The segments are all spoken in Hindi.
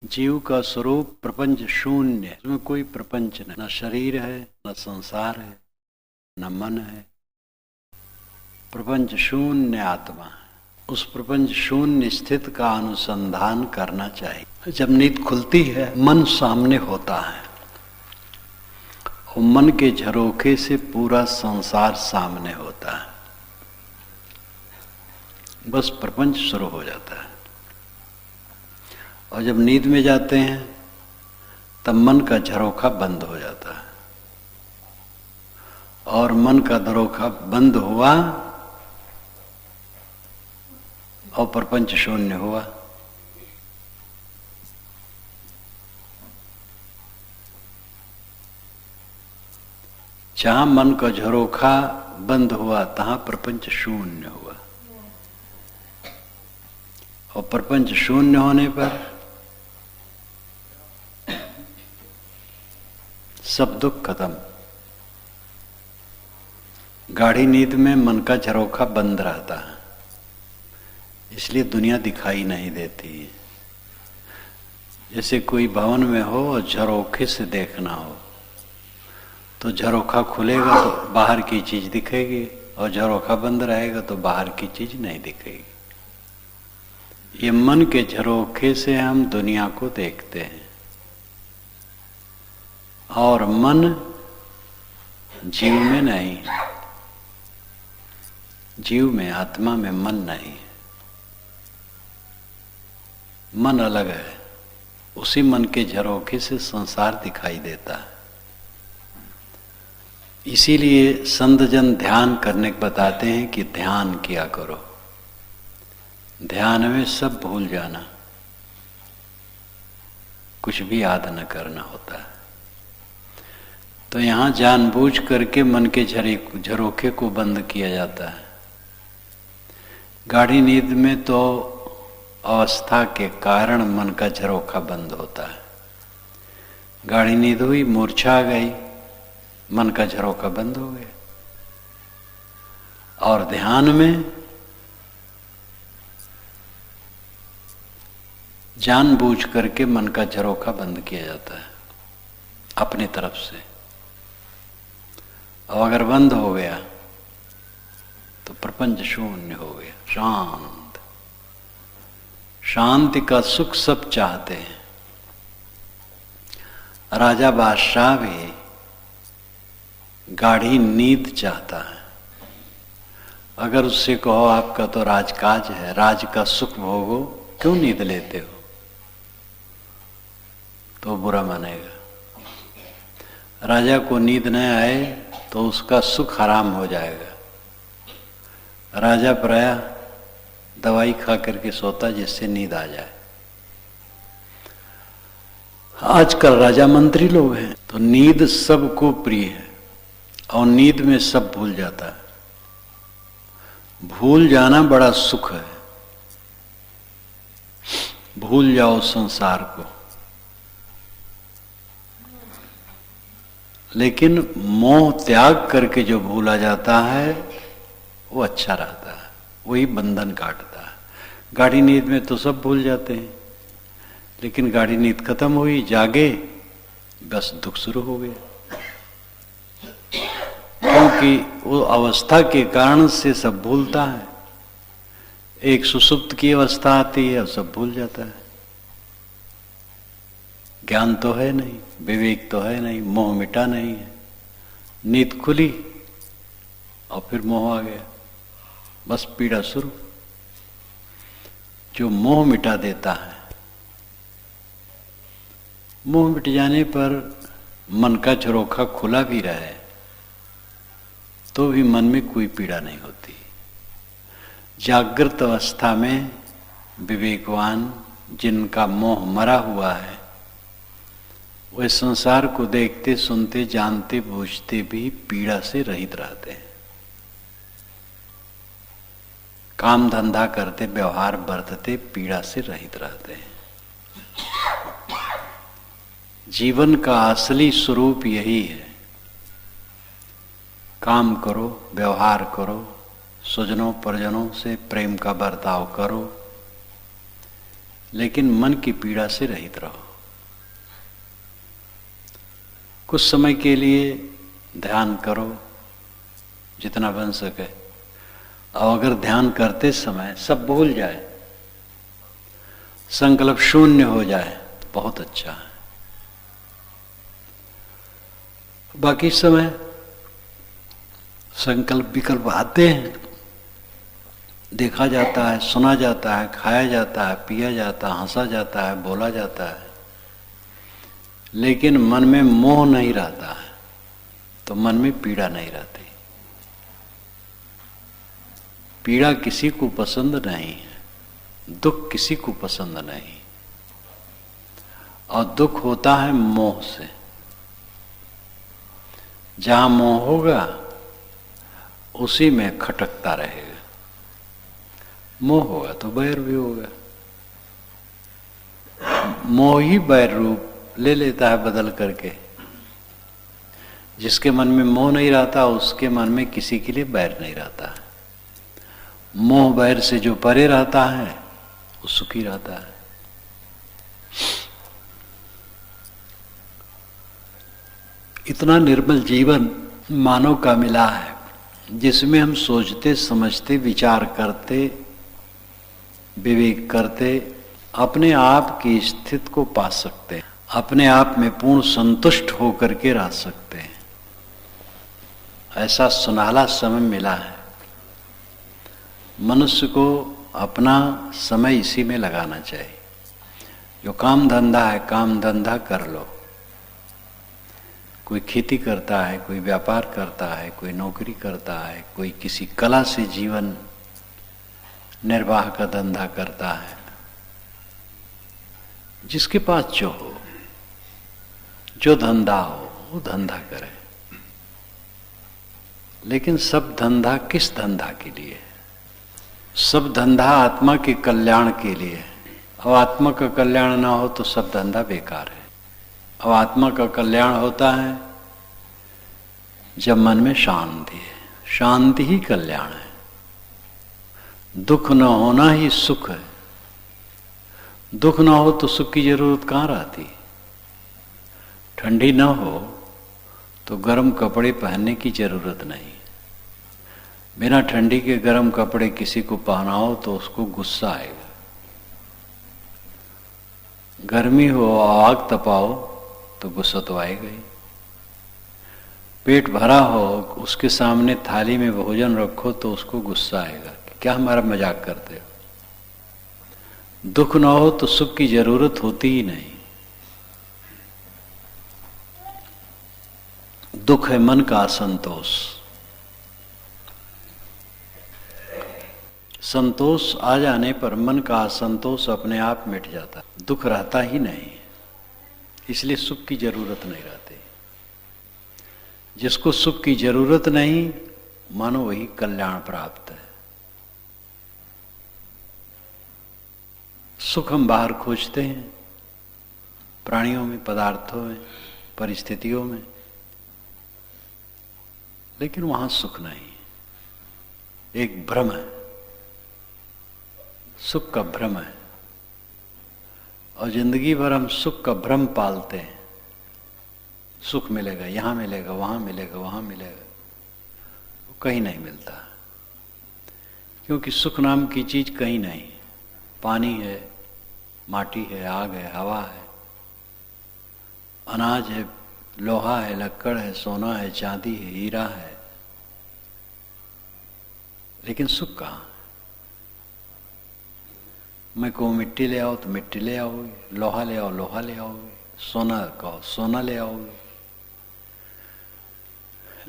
जीव का स्वरूप प्रपंच शून्य, इसमें कोई प्रपंच नहीं, न शरीर है, न संसार है, न मन है। प्रपंच शून्य आत्मा है। उस प्रपंच शून्य स्थित का अनुसंधान करना चाहिए। जब नींद खुलती है, मन सामने होता है और मन के झरोखे से पूरा संसार सामने होता है। बस प्रपंच शुरू हो जाता है। और जब नींद में जाते हैं तब मन का झरोखा बंद हो जाता है और मन का झरोखा बंद हुआ और प्रपंच शून्य हुआ। जहां मन का झरोखा बंद हुआ तहां प्रपंच शून्य हुआ और प्रपंच शून्य होने पर सब दुख खत्म। गाढ़ी नींद में मन का झरोखा बंद रहता है, इसलिए दुनिया दिखाई नहीं देती। जैसे कोई भवन में हो और झरोखे से देखना हो तो झरोखा खुलेगा तो बाहर की चीज दिखेगी और झरोखा बंद रहेगा तो बाहर की चीज नहीं दिखेगी। ये मन के झरोखे से हम दुनिया को देखते हैं और मन जीव में नहीं, जीव में, आत्मा में मन नहीं है। मन अलग है, उसी मन के झरोखे से संसार दिखाई देता है। इसीलिए संत जन ध्यान करने को बताते हैं कि ध्यान किया करो। ध्यान में सब भूल जाना, कुछ भी याद न करना होता है। तो यहां जानबूझ करके मन के झरोखे को बंद किया जाता है। गाढ़ी नींद में तो अवस्था के कारण मन का झरोखा बंद होता है। गाढ़ी नींद हुई, मूर्छा आ गई, मन का झरोखा बंद हो गया। और ध्यान में जानबूझ करके मन का झरोखा बंद किया जाता है अपनी तरफ से। और अगर बंद हो गया तो प्रपंच शून्य हो गया, शांत। शांति का सुख सब चाहते हैं। राजा बादशाह भी गाढ़ी नींद चाहता है। अगर उससे कहो आपका तो राजकाज है, राज का सुख भोगो, क्यों नींद लेते हो, तो बुरा मानेगा। राजा को नींद न आए तो उसका सुख हराम हो जाएगा। राजा प्राय दवाई खा करके सोता जिससे नींद आ जाए। आजकल राजा मंत्री लोग हैं तो नींद सबको प्रिय है और नींद में सब भूल जाता है। भूल जाना बड़ा सुख है। भूल जाओ संसार को। लेकिन मोह त्याग करके जो भूला जाता है वो अच्छा रहता है, वही बंधन काटता है। गाढ़ी नींद में तो सब भूल जाते हैं, लेकिन गाढ़ी नींद खत्म हुई, जागे, बस दुख शुरू हो गया। क्योंकि वो अवस्था के कारण से सब भूलता है। एक सुसुप्त की अवस्था आती है और सब भूल जाता है। ज्ञान तो है नहीं, विवेक तो है नहीं, मोह मिटा नहीं है। नींद खुली और फिर मोह आ गया, बस पीड़ा शुरू। जो मोह मिटा देता है, मोह मिट जाने पर मन का झरोखा खुला भी रहे तो भी मन में कोई पीड़ा नहीं होती। जागृत अवस्था में विवेकवान जिनका मोह मरा हुआ है वे संसार को देखते, सुनते, जानते, बूझते भी पीड़ा से रहित रहते हैं। काम धंधा करते, व्यवहार बरतते, पीड़ा से रहित रहते हैं। जीवन का असली स्वरूप यही है। काम करो, व्यवहार करो, स्वजनों परिजनों से प्रेम का बर्ताव करो, लेकिन मन की पीड़ा से रहित रहो। कुछ समय के लिए ध्यान करो जितना बन सके। और अगर ध्यान करते समय सब भूल जाए, संकल्प शून्य हो जाए तो बहुत अच्छा है। बाकी समय संकल्प विकल्प आते हैं, देखा जाता है, सुना जाता है, खाया जाता है, पिया जाता है, हंसा जाता है, बोला जाता है, लेकिन मन में मोह नहीं रहता है तो मन में पीड़ा नहीं रहती। पीड़ा किसी को पसंद नहीं है, दुख किसी को पसंद नहीं, और दुख होता है मोह से। जहां मोह होगा उसी में खटकता रहेगा। मोह होगा तो बैर भी होगा। मोह ही बैर रूप ले लेता है बदल करके। जिसके मन में मोह नहीं रहता उसके मन में किसी के लिए बैर नहीं रहता है। मोह बैर से जो परे रहता है वो सुखी रहता है। इतना निर्मल जीवन मानव का मिला है जिसमें हम सोचते समझते विचार करते विवेक करते अपने आप की स्थिति को पा सकते हैं, अपने आप में पूर्ण संतुष्ट होकर के रह सकते हैं। ऐसा सुनहला समय मिला है। मनुष्य को अपना समय इसी में लगाना चाहिए। जो काम धंधा है काम धंधा कर लो। कोई खेती करता है, कोई व्यापार करता है, कोई नौकरी करता है, कोई किसी कला से जीवन निर्वाह का धंधा करता है। जिसके पास जो हो, जो धंधा हो वो धंधा करे। लेकिन सब धंधा किस धंधा के लिए? सब धंधा आत्मा के कल्याण के लिए। अब आत्मा का कल्याण ना हो तो सब धंधा बेकार है। अब आत्मा का कल्याण होता है जब मन में शांति है। शांति ही कल्याण है। दुख न होना ही सुख है। दुख ना हो तो सुख की जरूरत कहाँ रहती? ठंडी न हो तो गर्म कपड़े पहनने की जरूरत नहीं। बिना ठंडी के गर्म कपड़े किसी को पहनाओ तो उसको गुस्सा आएगा। गर्मी हो आग तपाओ तो गुस्सा तो आएगा ही। पेट भरा हो उसके सामने थाली में भोजन रखो तो उसको गुस्सा आएगा कि क्या हमारा मजाक करते हो। दुख ना हो तो सुख की जरूरत होती ही नहीं। दुख है मन का असंतोष। संतोष आ जाने पर मन का असंतोष अपने आप मिट जाता। दुख रहता ही नहीं, इसलिए सुख की जरूरत नहीं रहती। जिसको सुख की जरूरत नहीं मानो वही कल्याण प्राप्त है। सुख हम बाहर खोजते हैं, प्राणियों में, पदार्थों में, परिस्थितियों में, लेकिन वहां सुख नहीं। एक भ्रम है, सुख का भ्रम है। और जिंदगी भर हम सुख का भ्रम पालते हैं। सुख मिलेगा, यहां मिलेगा, वहां मिलेगा, वहां मिलेगा, वो कहीं नहीं मिलता। क्योंकि सुख नाम की चीज कहीं नहीं। पानी है, माटी है, आग है, हवा है, अनाज है, लोहा है, लक्कड़ है, सोना है, चांदी है, हीरा है, लेकिन सुख कहाँ? मैं कहूँ मिट्टी ले आओ तो मिट्टी ले आओगे, लोहा ले आओ लोहा ले आओगे, सोना कहो सोना ले आओगे।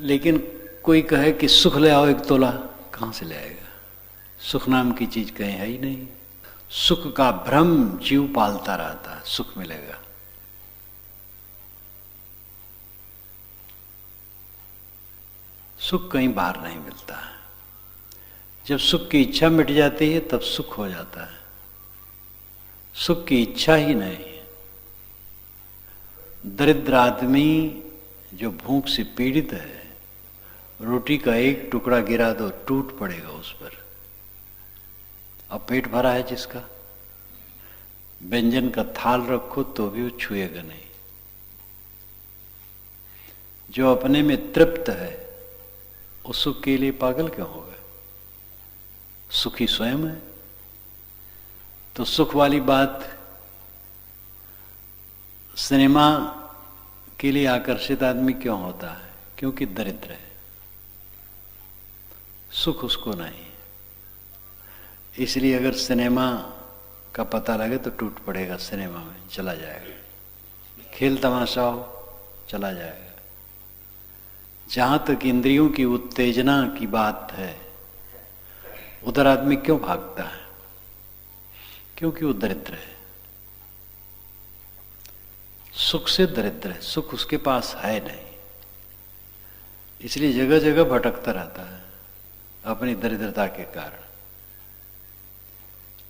लेकिन कोई कहे कि सुख ले आओ 1 तोला, कहाँ से ले आएगा? सुख नाम की चीज कहीं है ही नहीं। सुख का भ्रम जीव पालता रहता है, सुख मिलेगा। सुख कहीं बाहर नहीं मिलता है। जब सुख की इच्छा मिट जाती है तब सुख हो जाता है। सुख की इच्छा ही नहीं। दरिद्र आदमी जो भूख से पीड़ित है, रोटी का एक टुकड़ा गिरा दो टूट पड़ेगा उस पर। अब पेट भरा है जिसका, व्यंजन का थाल रखो तो भी वो छुएगा नहीं। जो अपने में तृप्त है वो सुख के लिए पागल क्यों होगा? सुखी स्वयं है। तो सुख वाली बात सिनेमा के लिए आकर्षित आदमी क्यों होता है? क्योंकि दरिद्र है, सुख उसको नहीं। इसलिए अगर सिनेमा का पता लगे तो टूट पड़ेगा, सिनेमा में चला जाएगा। खेल तमाशा हो, चला जाएगा। जहां तक इंद्रियों की उत्तेजना की बात है, उधर आदमी क्यों भागता है? क्योंकि वो दरिद्र है, सुख से दरिद्र है, सुख उसके पास है नहीं। इसलिए जगह जगह भटकता रहता है अपनी दरिद्रता के कारण।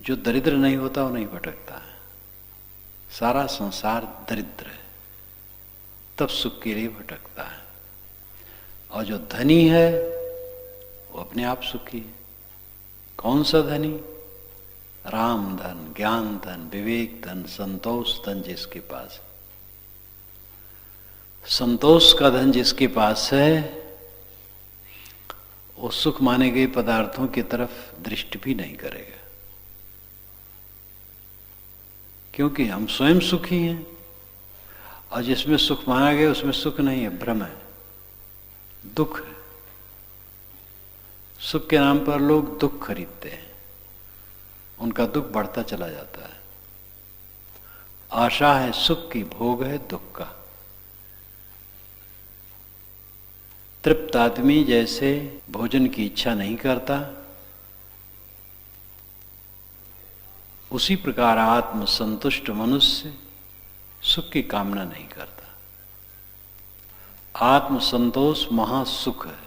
जो दरिद्र नहीं होता वो नहीं भटकता है। सारा संसार दरिद्र है, तब सुख के लिए भटकता है। और जो धनी है वो अपने आप सुखी है। कौन सा धनी? राम धन, ज्ञान धन, विवेक धन, संतोष धन जिसके पास। संतोष का धन जिसके पास है वो सुख माने गए पदार्थों की तरफ दृष्टि भी नहीं करेगा, क्योंकि हम स्वयं सुखी हैं। और जिसमें सुख माना गया उसमें सुख नहीं है, भ्रम है, दुख है। सुख के नाम पर लोग दुख खरीदते हैं, उनका दुख बढ़ता चला जाता है। आशा है सुख की, भोग है दुख का। तृप्त आदमी जैसे भोजन की इच्छा नहीं करता, उसी प्रकार आत्म संतुष्ट मनुष्य सुख की कामना नहीं करता। आत्म संतोष महासुख है।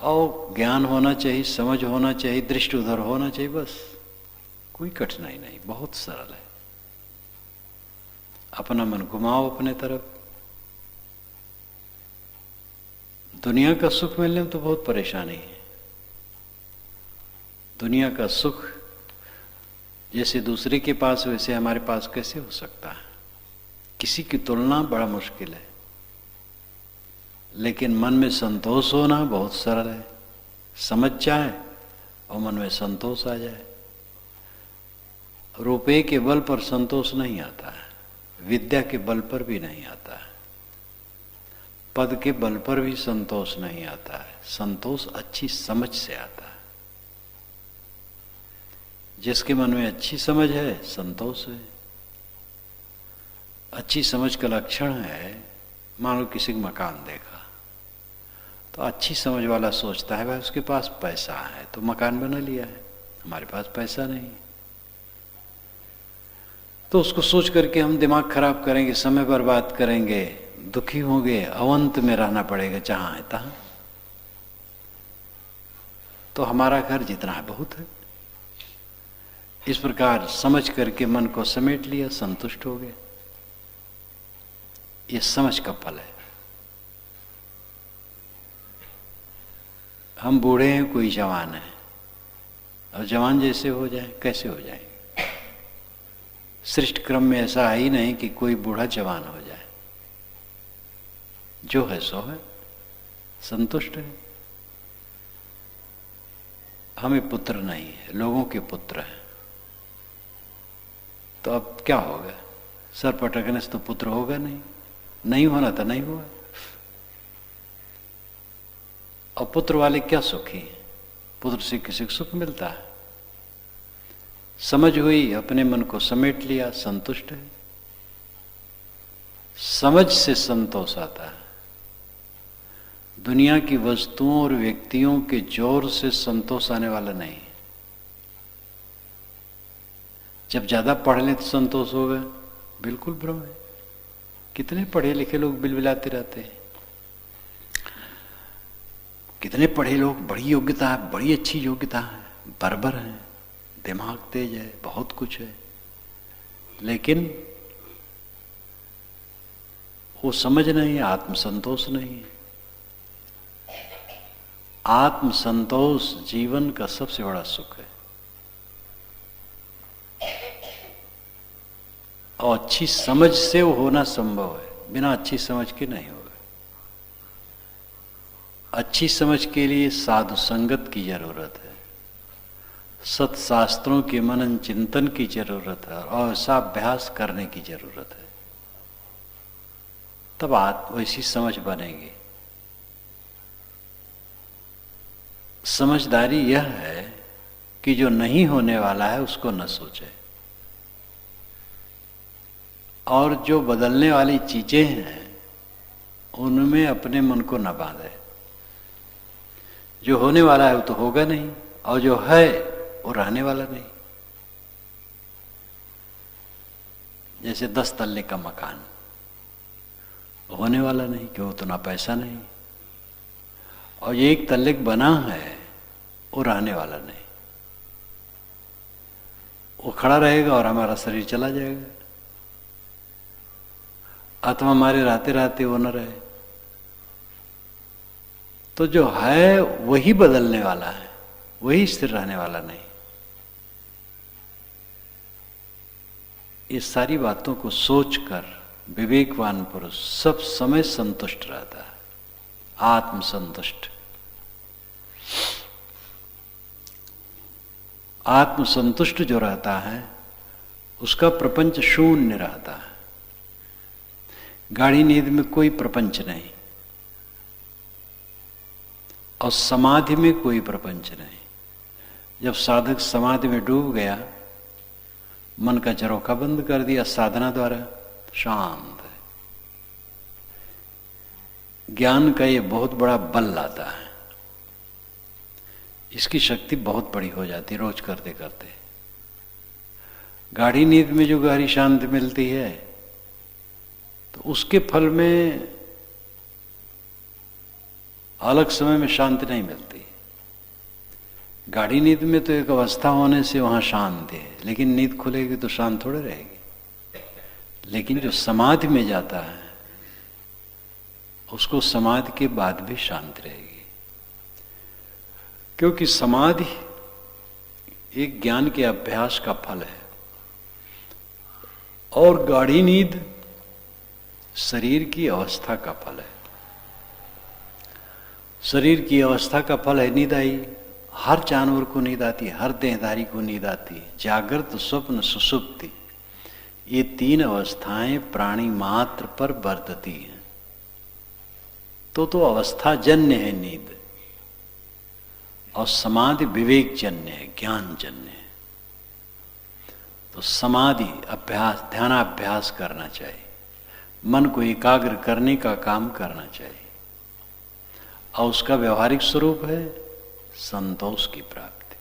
और ज्ञान होना चाहिए, समझ होना चाहिए, दृष्टि उधर होना चाहिए, बस। कोई कठिनाई नहीं, बहुत सरल है। अपना मन घुमाओ अपने तरफ। दुनिया का सुख मिलने में तो बहुत परेशानी है। दुनिया का सुख जैसे दूसरे के पास वैसे हमारे पास कैसे हो सकता है? किसी की तुलना बड़ा मुश्किल है। लेकिन मन में संतोष होना बहुत सरल है। समझ जाए और मन में संतोष आ जाए। रुपए के बल पर संतोष नहीं आता है, विद्या के बल पर भी नहीं आता है, पद के बल पर भी संतोष नहीं आता है। संतोष अच्छी समझ से आता है। जिसके मन में अच्छी समझ है, संतोष है। अच्छी समझ का लक्षण है, मान लो किसी का मकान देखा तो अच्छी समझ वाला सोचता है भाई उसके पास पैसा है तो मकान बना लिया है, हमारे पास पैसा नहीं। तो उसको सोच करके हम दिमाग खराब करेंगे, समय बर्बाद करेंगे, दुखी होंगे, अवंत में रहना पड़ेगा जहां है तहां। तो हमारा घर जितना है बहुत है। इस प्रकार समझ करके मन को समेट लिया, संतुष्ट हो गए। ये समझ का फल है। हम बूढ़े हैं, कोई जवान है, और जवान जैसे हो जाए, कैसे हो जाएंगे? सृष्टि क्रम में ऐसा है ही नहीं कि कोई बूढ़ा जवान हो जाए। जो है सो है, संतुष्ट है। हमें पुत्र नहीं है, लोगों के पुत्र हैं। तो अब क्या होगा? सर पटकने से तो पुत्र होगा नहीं, नहीं होना तो नहीं हुआ। और पुत्र वाले क्या सुखी हैं? पुत्र से किसी को सुख मिलता है? समझ हुई, अपने मन को समेट लिया, संतुष्ट है। समझ से संतोष आता है। दुनिया की वस्तुओं और व्यक्तियों के जोर से संतोष आने वाला नहीं। जब ज्यादा पढ़ लें तो संतोष होगा, बिल्कुल भ्रम है। कितने पढ़े लिखे लोग बिलबिलाते रहते हैं। कितने पढ़े लोग, बड़ी योग्यता है, बड़ी अच्छी योग्यता है, बर्बर है, दिमाग तेज है, बहुत कुछ है, लेकिन वो समझ नहीं है, आत्मसंतोष नहीं है। आत्मसंतोष जीवन का सबसे बड़ा सुख है। और अच्छी समझ से वो होना संभव है, बिना अच्छी समझ के नहीं होगा। अच्छी समझ के लिए साधु संगत की जरूरत है, सत्शास्त्रों के मनन चिंतन की जरूरत है और ऐसा अभ्यास करने की जरूरत है, तब वैसी समझ बनेगी। समझदारी यह है कि जो नहीं होने वाला है उसको न सोचे, और जो बदलने वाली चीजें हैं उनमें अपने मन को न बांधे। जो होने वाला है वो तो होगा नहीं, और जो है वो रहने वाला नहीं। जैसे 10 तल्ले का मकान होने वाला नहीं, क्यों? उतना पैसा नहीं। और ये 1 तल्ले बना है वो रहने वाला नहीं, वो खड़ा रहेगा और हमारा शरीर चला जाएगा, अथवा हमारे रहते रहते वो न रहे। तो जो है वही बदलने वाला है, वही स्थिर रहने वाला नहीं। ये सारी बातों को सोचकर विवेकवान पुरुष सब समय संतुष्ट रहता है, आत्मसंतुष्ट। आत्मसंतुष्ट जो रहता है उसका प्रपंच शून्य रहता है। गाढ़ी नींद में कोई प्रपंच नहीं, और समाधि में कोई प्रपंच नहीं। जब साधक समाधि में डूब गया, मन का झरोखा बंद कर दिया साधना द्वारा, शांत है। ज्ञान का ये बहुत बड़ा बल लाता है, इसकी शक्ति बहुत बड़ी हो जाती है रोज करते करते। गाढ़ी नींद में जो गहरी शांति मिलती है तो उसके फल में अलग समय में शांति नहीं मिलती। गाढ़ी नींद में तो एक अवस्था होने से वहां शांति है, लेकिन नींद खुलेगी तो शांत थोड़े रहेगी। लेकिन जो समाधि में जाता है उसको समाधि के बाद भी शांति रहेगी, क्योंकि समाधि एक ज्ञान के अभ्यास का फल है, और गाढ़ी नींद शरीर की अवस्था का फल है। शरीर की अवस्था का फल है नींद आई। हर जानवर को नींद आती है, हर देहधारी को नींद आती है। जागृत, स्वप्न, सुषुप्ति, ये 3 अवस्थाएं प्राणी मात्र पर बरतती हैं। तो अवस्था जन्य है नींद, और समाधि विवेक जन्य है, ज्ञान जन्य है। तो समाधि अभ्यास, ध्यानाभ्यास करना चाहिए, मन को एकाग्र करने का काम करना चाहिए, और उसका व्यवहारिक स्वरूप है संतोष की प्राप्ति।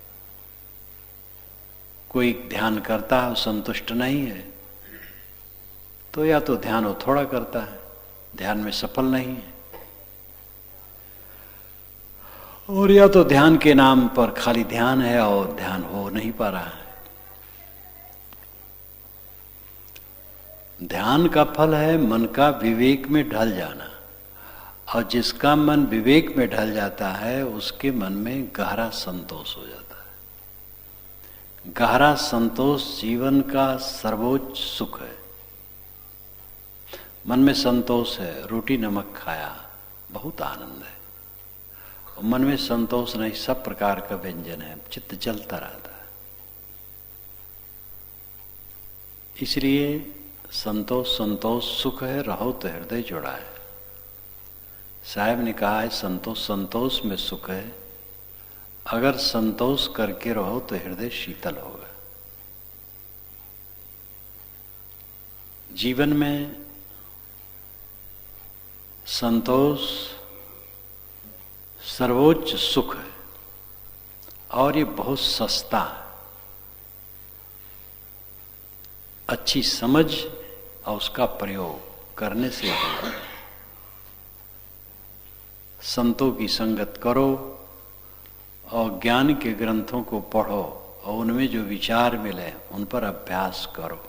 कोई ध्यान करता है, संतुष्ट नहीं है, तो या तो ध्यान वो थोड़ा करता है, ध्यान में सफल नहीं है, और या तो ध्यान के नाम पर खाली ध्यान है और ध्यान हो नहीं पा रहा है। ध्यान का फल है मन का विवेक में ढल जाना, और जिसका मन विवेक में ढल जाता है उसके मन में गहरा संतोष हो जाता है। गहरा संतोष जीवन का सर्वोच्च सुख है। मन में संतोष है, रोटी नमक खाया, बहुत आनंद है। और मन में संतोष नहीं, सब प्रकार का व्यंजन है, चित्त जलता रहता है। इसलिए संतोष सुख है, रहो तो हृदय जुड़ा है। साहब ने कहा है संतोष में सुख है, अगर संतोष करके रहो तो हृदय शीतल होगा। जीवन में संतोष सर्वोच्च सुख है, और ये बहुत सस्ता है। अच्छी समझ और उसका प्रयोग करने से होगा। संतों की संगत करो और ज्ञान के ग्रंथों को पढ़ो, और उनमें जो विचार मिले उन पर अभ्यास करो।